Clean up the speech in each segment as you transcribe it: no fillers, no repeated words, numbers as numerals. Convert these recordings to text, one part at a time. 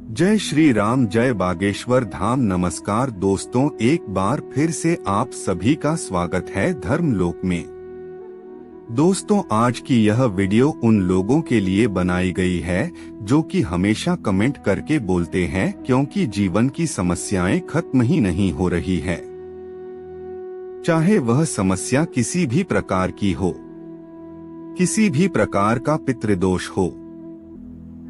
जय श्री राम, जय बागेश्वर धाम। नमस्कार दोस्तों, एक बार फिर से आप सभी का स्वागत है धर्मलोक में। दोस्तों, आज की यह वीडियो उन लोगों के लिए बनाई गई है जो कि हमेशा कमेंट करके बोलते हैं क्योंकि जीवन की समस्याएं खत्म ही नहीं हो रही है। चाहे वह समस्या किसी भी प्रकार की हो, किसी भी प्रकार का पितृदोष हो,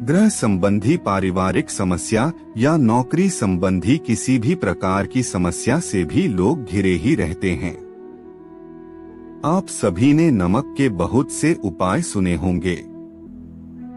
गृह संबंधी पारिवारिक समस्या या नौकरी संबंधी किसी भी प्रकार की समस्या से भी लोग घिरे ही रहते हैं। आप सभी ने नमक के बहुत से उपाय सुने होंगे,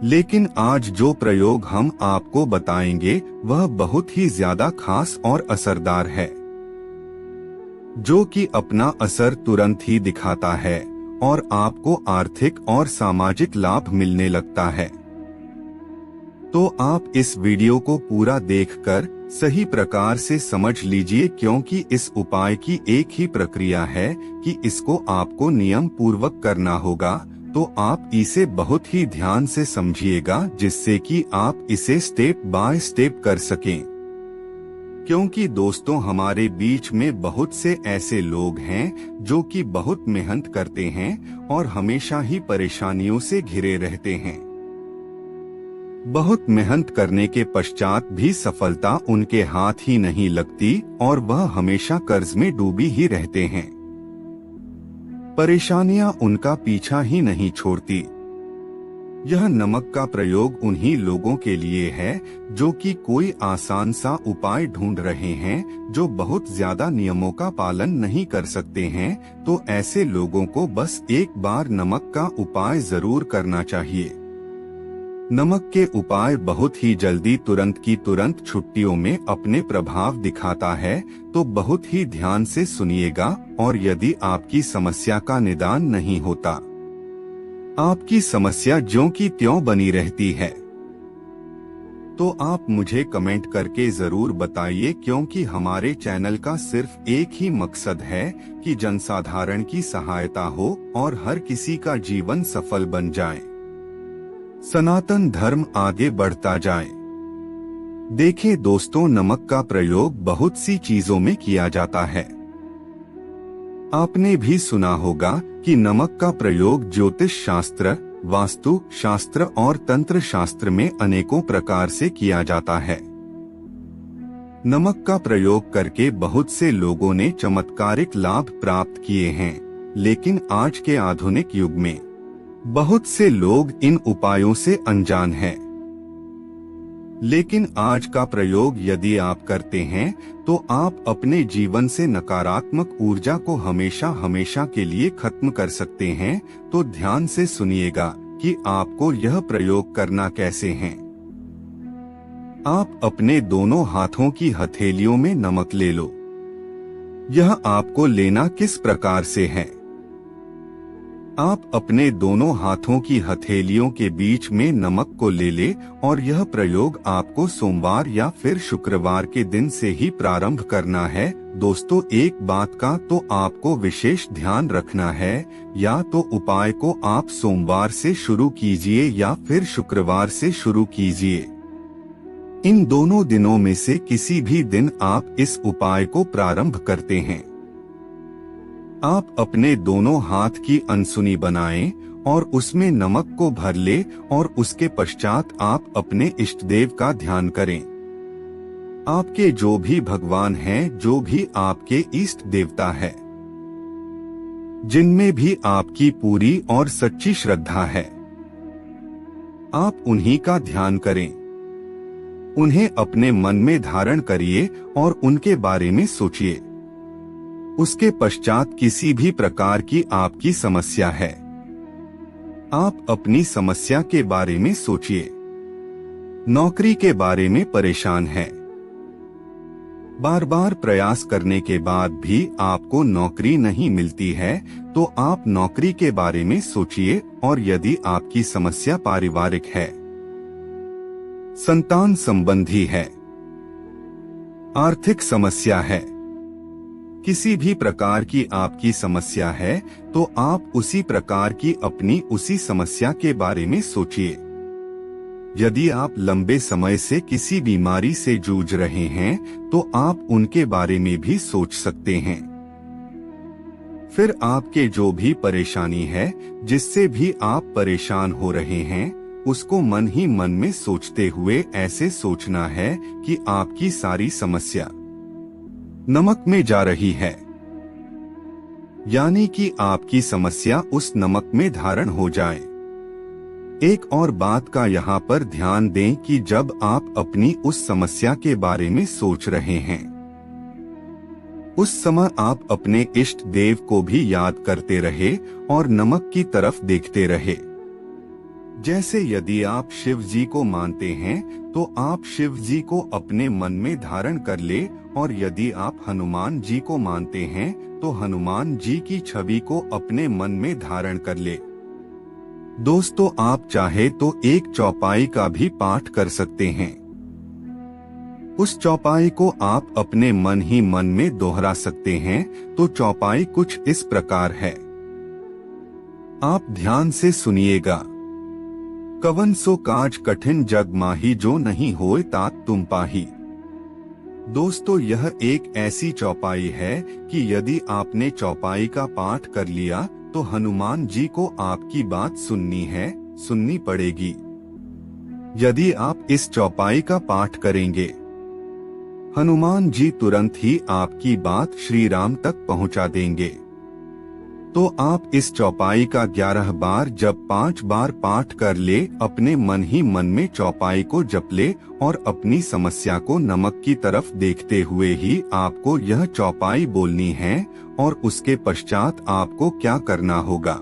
लेकिन आज जो प्रयोग हम आपको बताएंगे वह बहुत ही ज्यादा खास और असरदार है, जो कि अपना असर तुरंत ही दिखाता है और आपको आर्थिक और सामाजिक लाभ मिलने लगता है। तो आप इस वीडियो को पूरा देखकर सही प्रकार से समझ लीजिए, क्योंकि इस उपाय की एक ही प्रक्रिया है कि इसको आपको नियम पूर्वक करना होगा। तो आप इसे बहुत ही ध्यान से समझिएगा, जिससे कि आप इसे स्टेप बाय स्टेप कर सकें। क्योंकि दोस्तों, हमारे बीच में बहुत से ऐसे लोग हैं जो कि बहुत मेहनत करते हैं और हमेशा ही परेशानियों से घिरे रहते हैं। बहुत मेहनत करने के पश्चात भी सफलता उनके हाथ ही नहीं लगती और वह हमेशा कर्ज में डूबी ही रहते हैं। परेशानियां उनका पीछा ही नहीं छोड़ती। यह नमक का प्रयोग उन्हीं लोगों के लिए है जो कि कोई आसान सा उपाय ढूंढ रहे हैं, जो बहुत ज्यादा नियमों का पालन नहीं कर सकते हैं। तो ऐसे लोगों को बस एक बार नमक का उपाय जरूर करना चाहिए। नमक के उपाय बहुत ही जल्दी तुरंत की तुरंत छुट्टियों में अपने प्रभाव दिखाता है, तो बहुत ही ध्यान से सुनिएगा। और यदि आपकी समस्या का निदान नहीं होता, आपकी समस्या ज्यों की त्यों बनी रहती है, तो आप मुझे कमेंट करके जरूर बताइए, क्योंकि हमारे चैनल का सिर्फ एक ही मकसद है कि जनसाधारण की सहायता हो और हर किसी का जीवन सफल बन जाए, सनातन धर्म आगे बढ़ता जाए। देखें दोस्तों, नमक का प्रयोग बहुत सी चीजों में किया जाता है। आपने भी सुना होगा कि नमक का प्रयोग ज्योतिष शास्त्र, वास्तु शास्त्र और तंत्र शास्त्र में अनेकों प्रकार से किया जाता है। नमक का प्रयोग करके बहुत से लोगों ने चमत्कारिक लाभ प्राप्त किए हैं, लेकिन आज के आधुनिक युग में बहुत से लोग इन उपायों से अनजान हैं। लेकिन आज का प्रयोग यदि आप करते हैं तो आप अपने जीवन से नकारात्मक ऊर्जा को हमेशा हमेशा के लिए खत्म कर सकते हैं। तो ध्यान से सुनिएगा कि आपको यह प्रयोग करना कैसे है। आप अपने दोनों हाथों की हथेलियों में नमक ले लो। यह आपको लेना किस प्रकार से है? आप अपने दोनों हाथों की हथेलियों के बीच में नमक को ले ले और यह प्रयोग आपको सोमवार या फिर शुक्रवार के दिन से ही प्रारंभ करना है। दोस्तों, एक बात का तो आपको विशेष ध्यान रखना है, या तो उपाय को आप सोमवार से शुरू कीजिए या फिर शुक्रवार से शुरू कीजिए। इन दोनों दिनों में से किसी भी दिन आप इस उपाय को प्रारंभ करते हैं। आप अपने दोनों हाथ की अनसुनी बनाएं और उसमें नमक को भर ले और उसके पश्चात आप अपने इष्ट देव का ध्यान करें। आपके जो भी भगवान हैं, जो भी आपके इष्ट देवता है, जिनमें भी आपकी पूरी और सच्ची श्रद्धा है, आप उन्हीं का ध्यान करें। उन्हें अपने मन में धारण करिए और उनके बारे में सोचिए। उसके पश्चात किसी भी प्रकार की आपकी समस्या है, आप अपनी समस्या के बारे में सोचिए। नौकरी के बारे में परेशान है, बार बार प्रयास करने के बाद भी आपको नौकरी नहीं मिलती है, तो आप नौकरी के बारे में सोचिए। और यदि आपकी समस्या पारिवारिक है, संतान संबंधी है, आर्थिक समस्या है, किसी भी प्रकार की आपकी समस्या है, तो आप उसी प्रकार की अपनी उसी समस्या के बारे में सोचिए। यदि आप लंबे समय से किसी बीमारी से जूझ रहे हैं तो आप उनके बारे में भी सोच सकते हैं। फिर आपके जो भी परेशानी है, जिससे भी आप परेशान हो रहे हैं, उसको मन ही मन में सोचते हुए ऐसे सोचना है कि आपकी सारी समस्या नमक में जा रही है, यानी कि आपकी समस्या उस नमक में धारण हो जाए। एक और बात का यहाँ पर ध्यान दें कि जब आप अपनी उस समस्या के बारे में सोच रहे हैं, उस समय आप अपने इष्ट देव को भी याद करते रहे और नमक की तरफ देखते रहे। जैसे यदि आप शिव जी को मानते हैं तो आप शिव जी को अपने मन में धारण कर ले, और यदि आप हनुमान जी को मानते हैं तो हनुमान जी की छवि को अपने मन में धारण कर ले। दोस्तों, आप चाहे तो एक चौपाई का भी पाठ कर सकते हैं। उस चौपाई को आप अपने मन ही मन में दोहरा सकते हैं। तो चौपाई कुछ इस प्रकार है, आप ध्यान से सुनिएगा। कवन सो काज कठिन जग माही, जो नहीं होए तात तुम पाही। दोस्तों, यह एक ऐसी चौपाई है कि यदि आपने चौपाई का पाठ कर लिया तो हनुमान जी को आपकी बात सुननी पड़ेगी। यदि आप इस चौपाई का पाठ करेंगे, हनुमान जी तुरंत ही आपकी बात श्री राम तक पहुंचा देंगे। तो आप इस चौपाई का 11 बार जब 5 बार पाठ कर ले, अपने मन ही मन में चौपाई को जप ले और अपनी समस्या को नमक की तरफ देखते हुए ही आपको यह चौपाई बोलनी है। और उसके पश्चात आपको क्या करना होगा,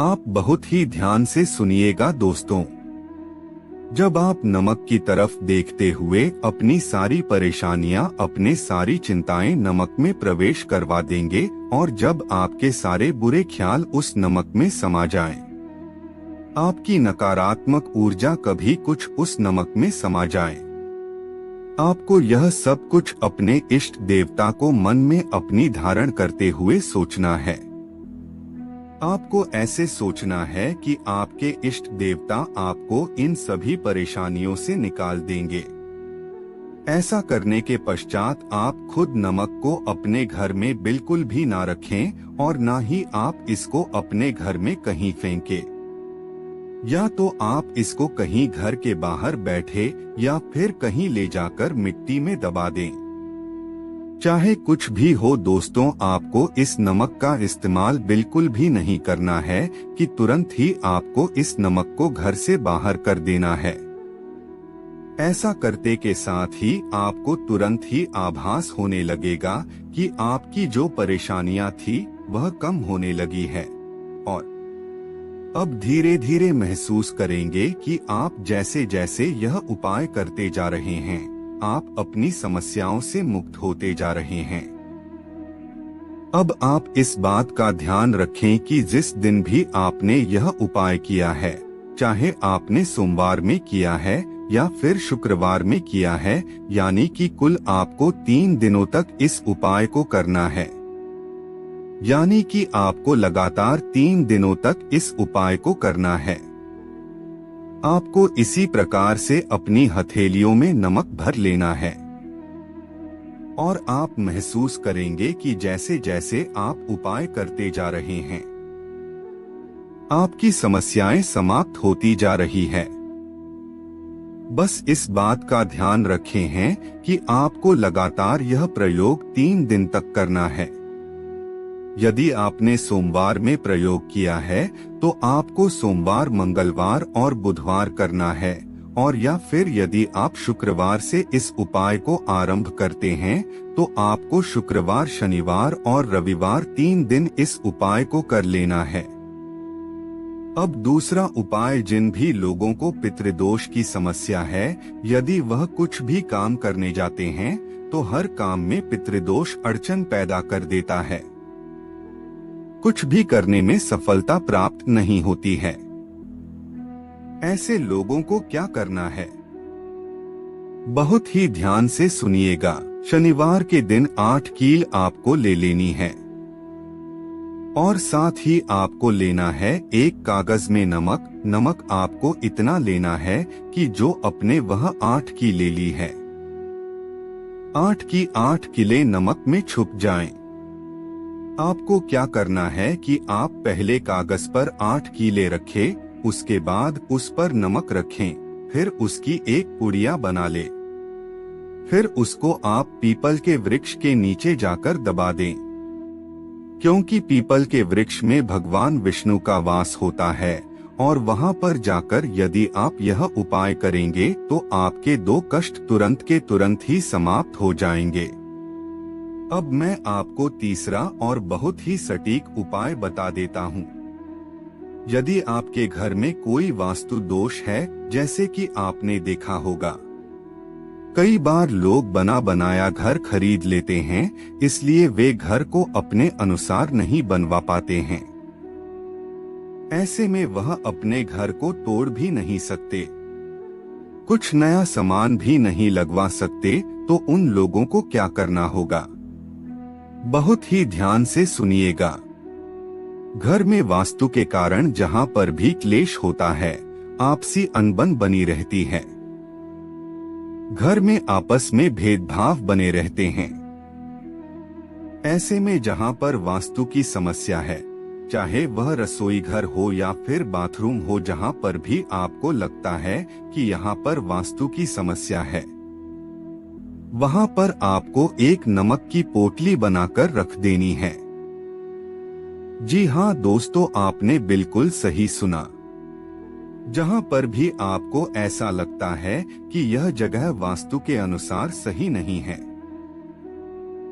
आप बहुत ही ध्यान से सुनिएगा दोस्तों। जब आप नमक की तरफ देखते हुए अपनी सारी परेशानियां, अपने सारी चिंताएं नमक में प्रवेश करवा देंगे, और जब आपके सारे बुरे ख्याल उस नमक में समा जाएं, आपकी नकारात्मक ऊर्जा कभी कुछ उस नमक में समा जाए, आपको यह सब कुछ अपने इष्ट देवता को मन में अपनी धारण करते हुए सोचना है। आपको ऐसे सोचना है कि आपके इष्ट देवता आपको इन सभी परेशानियों से निकाल देंगे। ऐसा करने के पश्चात आप खुद नमक को अपने घर में बिल्कुल भी ना रखें और ना ही आप इसको अपने घर में कहीं फेंकें। या तो आप इसको कहीं घर के बाहर बैठे या फिर कहीं ले जाकर मिट्टी में दबा दें। चाहे कुछ भी हो दोस्तों, आपको इस नमक का इस्तेमाल बिल्कुल भी नहीं करना है कि तुरंत ही आपको इस नमक को घर से बाहर कर देना है। ऐसा करते के साथ ही आपको तुरंत ही आभास होने लगेगा कि आपकी जो परेशानियां थी वह कम होने लगी है, और अब धीरे धीरे महसूस करेंगे कि आप जैसे जैसे यह उपाय करते जा रहे हैं, आप अपनी समस्याओं से मुक्त होते जा रहे हैं। अब आप इस बात का ध्यान रखें कि जिस दिन भी आपने यह उपाय किया है, चाहे आपने सोमवार में किया है या फिर शुक्रवार में किया है, यानी कि कुल आपको 3 दिनों तक इस उपाय को करना है। यानी कि आपको लगातार 3 दिनों तक इस उपाय को करना है। आपको इसी प्रकार से अपनी हथेलियों में नमक भर लेना है, और आप महसूस करेंगे कि जैसे जैसे आप उपाय करते जा रहे हैं, आपकी समस्याएं समाप्त होती जा रही है। बस इस बात का ध्यान रखें हैं कि आपको लगातार यह प्रयोग 3 दिन तक करना है। यदि आपने सोमवार में प्रयोग किया है तो आपको सोमवार, मंगलवार और बुधवार करना है, और या फिर यदि आप शुक्रवार से इस उपाय को आरंभ करते हैं तो आपको शुक्रवार, शनिवार और रविवार 3 दिन इस उपाय को कर लेना है। अब दूसरा उपाय, जिन भी लोगों को पितृदोष की समस्या है, यदि वह कुछ भी काम करने जाते हैं तो हर काम में पितृदोष अड़चन पैदा कर देता है, कुछ भी करने में सफलता प्राप्त नहीं होती है। ऐसे लोगों को क्या करना है, बहुत ही ध्यान से सुनिएगा। शनिवार के दिन 8 कील आपको ले लेनी है, और साथ ही आपको लेना है एक कागज में नमक, नमक आपको इतना लेना है कि जो अपने वह 8 की ले ली है, 8 की 8 किले नमक में छुप जाएं। आपको क्या करना है कि आप पहले कागज पर 8 कीले रखें, उसके बाद उस पर नमक रखें, फिर उसकी एक पुड़िया बना ले। फिर उसको आप पीपल के वृक्ष के नीचे जाकर दबा दें, क्योंकि पीपल के वृक्ष में भगवान विष्णु का वास होता है और वहां पर जाकर यदि आप यह उपाय करेंगे तो आपके 2 कष्ट तुरंत के तुरंत ही समाप्त हो जाएंगे। अब मैं आपको तीसरा और बहुत ही सटीक उपाय बता देता हूँ। यदि आपके घर में कोई वास्तु दोष है, जैसे कि आपने देखा होगा कई बार लोग बना बनाया घर खरीद लेते हैं, इसलिए वे घर को अपने अनुसार नहीं बनवा पाते हैं। ऐसे में वह अपने घर को तोड़ भी नहीं सकते, कुछ नया सामान भी नहीं लगवा सकते। तो उन लोगों को क्या करना होगा, बहुत ही ध्यान से सुनिएगा। घर में वास्तु के कारण जहां पर भी क्लेश होता है, आपसी अनबन बनी रहती है, घर में आपस में भेदभाव बने रहते हैं। ऐसे में जहां पर वास्तु की समस्या है, चाहे वह रसोई घर हो या फिर बाथरूम हो, जहां पर भी आपको लगता है कि यहाँ पर वास्तु की समस्या है, वहां पर आपको एक नमक की पोटली बनाकर रख देनी है। जी हाँ दोस्तों, आपने बिल्कुल सही सुना। जहां पर भी आपको ऐसा लगता है कि यह जगह वास्तु के अनुसार सही नहीं है,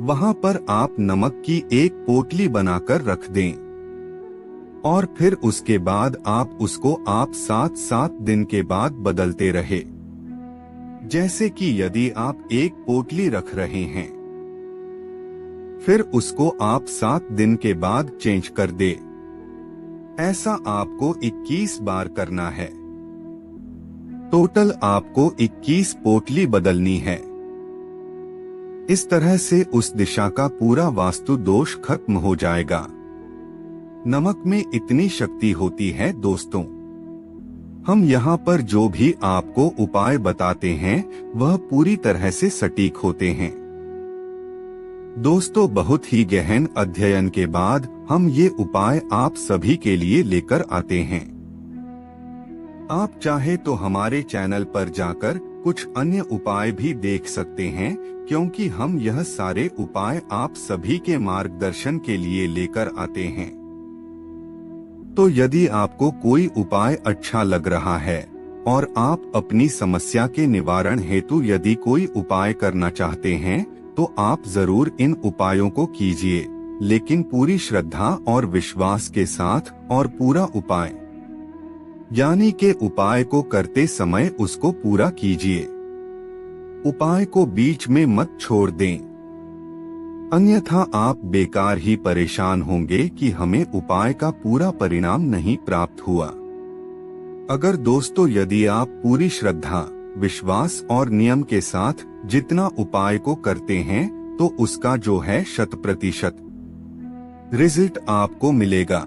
वहां पर आप नमक की एक पोटली बनाकर रख दें और फिर उसके बाद आप उसको 7 दिन के बाद बदलते रहे। जैसे कि यदि आप एक पोटली रख रहे हैं, फिर उसको आप 7 दिन के बाद चेंज कर दे। ऐसा आपको 21 बार करना है। टोटल आपको 21 पोटली बदलनी है। इस तरह से उस दिशा का पूरा वास्तु दोष खत्म हो जाएगा। नमक में इतनी शक्ति होती है दोस्तों। हम यहाँ पर जो भी आपको उपाय बताते हैं वह पूरी तरह से सटीक होते हैं। दोस्तों, बहुत ही गहन अध्ययन के बाद हम ये उपाय आप सभी के लिए लेकर आते हैं। आप चाहे तो हमारे चैनल पर जाकर कुछ अन्य उपाय भी देख सकते हैं, क्योंकि हम यह सारे उपाय आप सभी के मार्गदर्शन के लिए लेकर आते हैं। तो यदि आपको कोई उपाय अच्छा लग रहा है और आप अपनी समस्या के निवारण हेतु यदि कोई उपाय करना चाहते हैं, तो आप जरूर इन उपायों को कीजिए, लेकिन पूरी श्रद्धा और विश्वास के साथ, और पूरा उपाय यानी के उपाय को करते समय उसको पूरा कीजिए। उपाय को बीच में मत छोड़ दें, अन्यथा आप बेकार ही परेशान होंगे कि हमें उपाय का पूरा परिणाम नहीं प्राप्त हुआ। अगर दोस्तों यदि आप पूरी श्रद्धा, विश्वास और नियम के साथ जितना उपाय को करते हैं, तो उसका जो है 100% रिजल्ट आपको मिलेगा।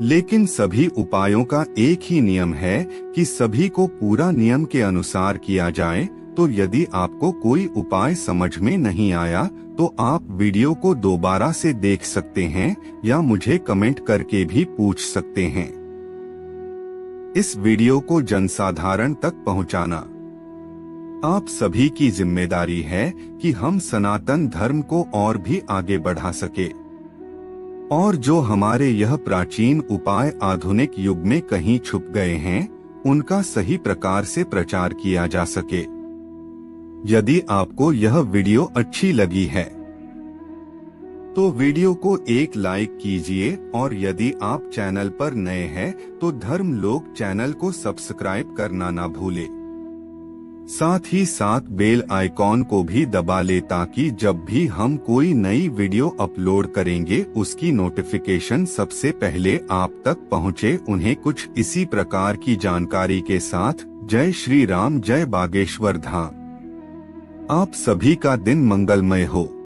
लेकिन सभी उपायों का एक ही नियम है कि सभी को पूरा नियम के अनुसार किया जाए। तो यदि आपको कोई उपाय समझ में नहीं आया, तो आप वीडियो को दोबारा से देख सकते हैं या मुझे कमेंट करके भी पूछ सकते हैं। इस वीडियो को जनसाधारण तक पहुंचाना आप सभी की जिम्मेदारी है कि हम सनातन धर्म को और भी आगे बढ़ा सके और जो हमारे यह प्राचीन उपाय आधुनिक युग में कहीं छुप गए हैं, उनका सही प्रकार से प्रचार किया जा सके। यदि आपको यह वीडियो अच्छी लगी है तो वीडियो को एक लाइक कीजिए, और यदि आप चैनल पर नए हैं तो धर्म लोक चैनल को सब्सक्राइब करना ना भूले। साथ ही साथ बेल आइकॉन को भी दबा ले, ताकि जब भी हम कोई नई वीडियो अपलोड करेंगे उसकी नोटिफिकेशन सबसे पहले आप तक पहुंचे। उन्हें कुछ इसी प्रकार की जानकारी के साथ जय श्री राम, जय बागेश्वर धाम। आप सभी का दिन मंगलमय हो।